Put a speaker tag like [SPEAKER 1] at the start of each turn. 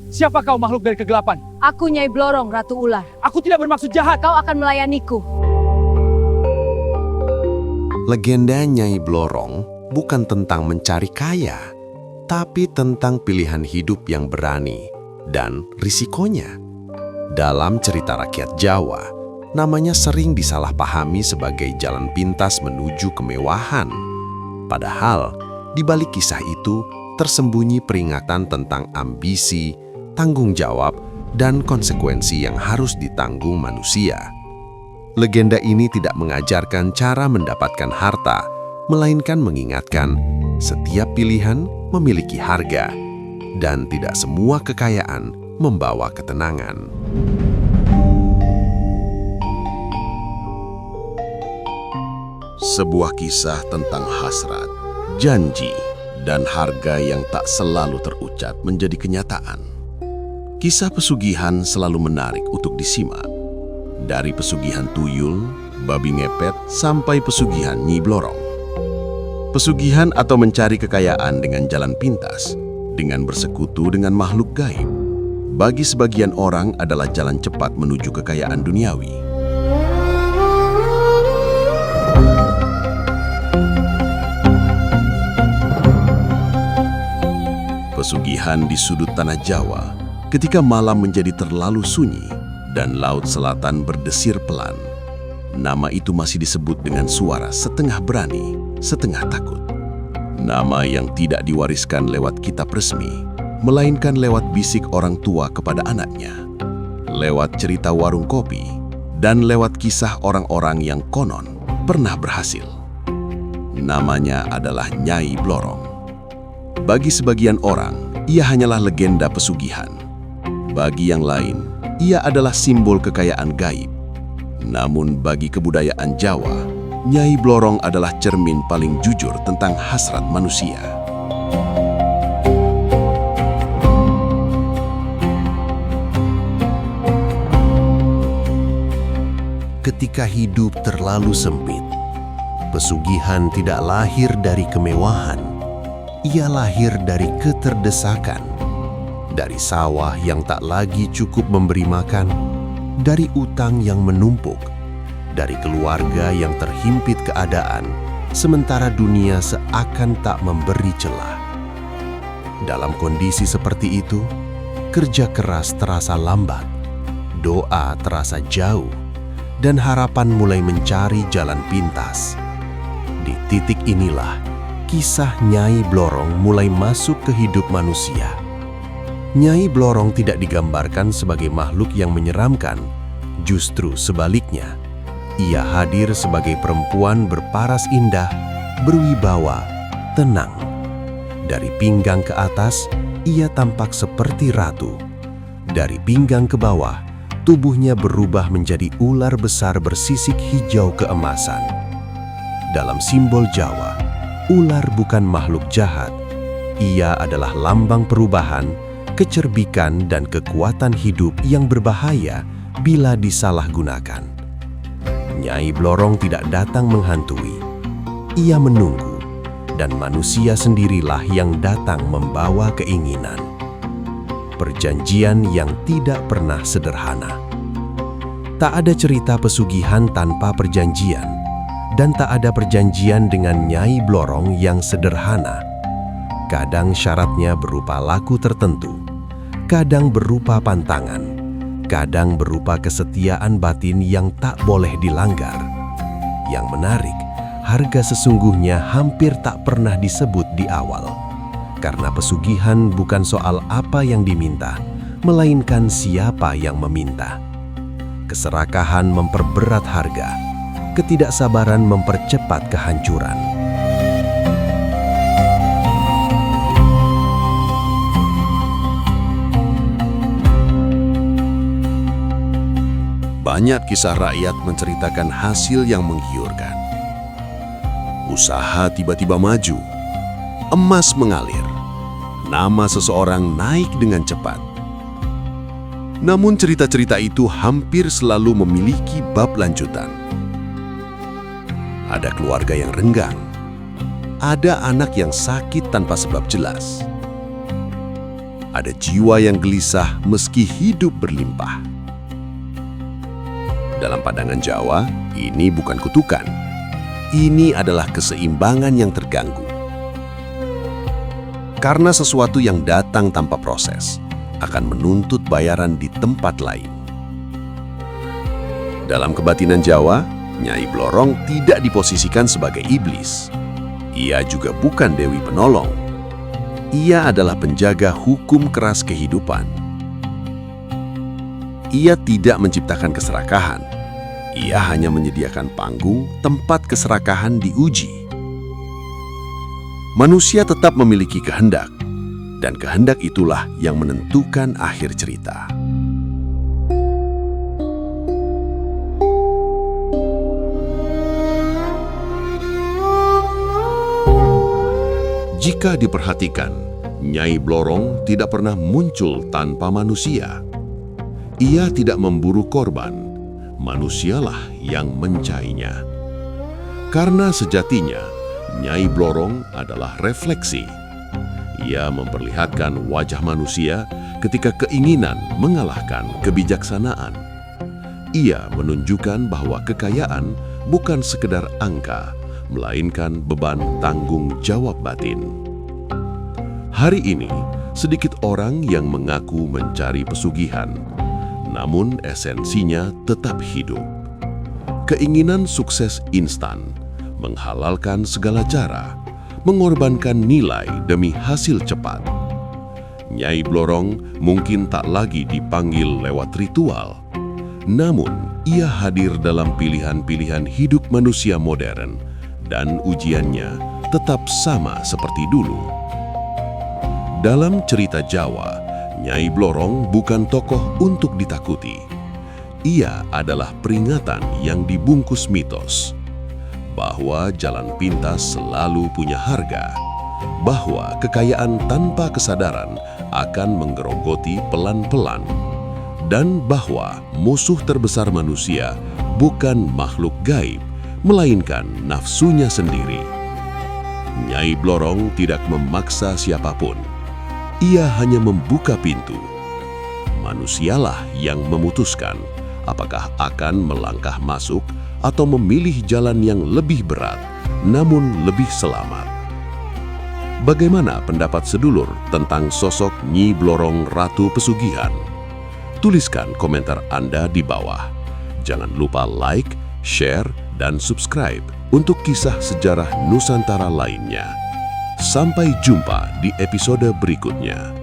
[SPEAKER 1] Siapa kau makhluk dari kegelapan?
[SPEAKER 2] Aku Nyai Blorong, Ratu Ular.
[SPEAKER 1] Aku tidak bermaksud jahat.
[SPEAKER 2] Kau akan melayaniku.
[SPEAKER 3] Legenda Nyai Blorong bukan tentang mencari kaya, tapi tentang pilihan hidup yang berani dan risikonya. Dalam cerita rakyat Jawa, namanya sering disalahpahami sebagai jalan pintas menuju kemewahan. Padahal, di balik kisah itu tersembunyi peringatan tentang ambisi, tanggung jawab, dan konsekuensi yang harus ditanggung manusia. Legenda ini tidak mengajarkan cara mendapatkan harta, melainkan mengingatkan setiap pilihan memiliki harga, dan tidak semua kekayaan membawa ketenangan.
[SPEAKER 4] Sebuah kisah tentang hasrat, janji, dan harga yang tak selalu terucap menjadi kenyataan. Kisah pesugihan selalu menarik untuk disimak. Dari pesugihan tuyul, babi ngepet, sampai pesugihan Nyi Blorong. Pesugihan atau mencari kekayaan dengan jalan pintas, dengan bersekutu dengan makhluk gaib, bagi sebagian orang adalah jalan cepat menuju kekayaan duniawi. Pesugihan di sudut tanah Jawa ketika malam menjadi terlalu sunyi dan laut selatan berdesir pelan. Nama itu masih disebut dengan suara setengah berani, setengah takut. Nama yang tidak diwariskan lewat kitab resmi, melainkan lewat bisik orang tua kepada anaknya, lewat cerita warung kopi, dan lewat kisah orang-orang yang konon pernah berhasil. Namanya adalah Nyai Blorong. Bagi sebagian orang, ia hanyalah legenda pesugihan. Bagi yang lain, ia adalah simbol kekayaan gaib. Namun bagi kebudayaan Jawa, Nyai Blorong adalah cermin paling jujur tentang hasrat manusia.
[SPEAKER 3] Ketika hidup terlalu sempit, pesugihan tidak lahir dari kemewahan. Ia lahir dari keterdesakan, dari sawah yang tak lagi cukup memberi makan, dari utang yang menumpuk, dari keluarga yang terhimpit keadaan, sementara dunia seakan tak memberi celah. Dalam kondisi seperti itu, kerja keras terasa lambat, doa terasa jauh, dan harapan mulai mencari jalan pintas. Di titik inilah, kisah Nyai Blorong mulai masuk ke hidup manusia. Nyai Blorong tidak digambarkan sebagai makhluk yang menyeramkan, justru sebaliknya. Ia hadir sebagai perempuan berparas indah, berwibawa, tenang. Dari pinggang ke atas, ia tampak seperti ratu. Dari pinggang ke bawah, tubuhnya berubah menjadi ular besar bersisik hijau keemasan. Dalam simbol Jawa, ular bukan makhluk jahat. Ia adalah lambang perubahan, kecerbikan, dan kekuatan hidup yang berbahaya bila disalahgunakan. Nyai Blorong tidak datang menghantui. Ia menunggu, dan manusia sendirilah yang datang membawa keinginan. Perjanjian yang tidak pernah sederhana. Tak ada cerita pesugihan tanpa perjanjian. Dan tak ada perjanjian dengan Nyai Blorong yang sederhana. Kadang syaratnya berupa laku tertentu, kadang berupa pantangan, kadang berupa kesetiaan batin yang tak boleh dilanggar. Yang menarik, harga sesungguhnya hampir tak pernah disebut di awal. Karena pesugihan bukan soal apa yang diminta, melainkan siapa yang meminta. Keserakahan memperberat harga. Ketidaksabaran mempercepat kehancuran.
[SPEAKER 4] Banyak kisah rakyat menceritakan hasil yang menggiurkan. Usaha tiba-tiba maju, emas mengalir, nama seseorang naik dengan cepat. Namun cerita-cerita itu hampir selalu memiliki bab lanjutan. Ada keluarga yang renggang, ada anak yang sakit tanpa sebab jelas.
[SPEAKER 3] Ada jiwa yang gelisah meski hidup berlimpah. Dalam pandangan Jawa, ini bukan kutukan. Ini adalah keseimbangan yang terganggu. Karena sesuatu yang datang tanpa proses akan menuntut bayaran di tempat lain. Dalam kebatinan Jawa, Nyai Blorong tidak diposisikan sebagai iblis. Ia juga bukan Dewi Penolong. Ia adalah penjaga hukum keras kehidupan. Ia tidak menciptakan keserakahan. Ia hanya menyediakan panggung tempat keserakahan diuji. Manusia tetap memiliki kehendak, dan kehendak itulah yang menentukan akhir cerita. Jika diperhatikan, Nyai Blorong tidak pernah muncul tanpa manusia. Ia tidak memburu korban, manusialah yang mencainya. Karena sejatinya, Nyai Blorong adalah refleksi. Ia memperlihatkan wajah manusia ketika keinginan mengalahkan kebijaksanaan. Ia menunjukkan bahwa kekayaan bukan sekedar angka, melainkan beban tanggung jawab batin. Hari ini, sedikit orang yang mengaku mencari pesugihan, namun esensinya tetap hidup. Keinginan sukses instan, menghalalkan segala cara, mengorbankan nilai demi hasil cepat. Nyai Blorong mungkin tak lagi dipanggil lewat ritual, namun ia hadir dalam pilihan-pilihan hidup manusia modern, dan ujiannya tetap sama seperti dulu. Dalam cerita Jawa, Nyai Blorong bukan tokoh untuk ditakuti. Ia adalah peringatan yang dibungkus mitos, bahwa jalan pintas selalu punya harga, bahwa kekayaan tanpa kesadaran akan menggerogoti pelan-pelan, dan bahwa musuh terbesar manusia bukan makhluk gaib, melainkan nafsunya sendiri. Nyai Blorong tidak memaksa siapapun. Ia hanya membuka pintu. Manusialah yang memutuskan apakah akan melangkah masuk atau memilih jalan yang lebih berat, namun lebih selamat. Bagaimana pendapat sedulur tentang sosok Nyi Blorong Ratu Pesugihan? Tuliskan komentar Anda di bawah. Jangan lupa like, share, dan subscribe untuk kisah sejarah Nusantara lainnya. Sampai jumpa di episode berikutnya.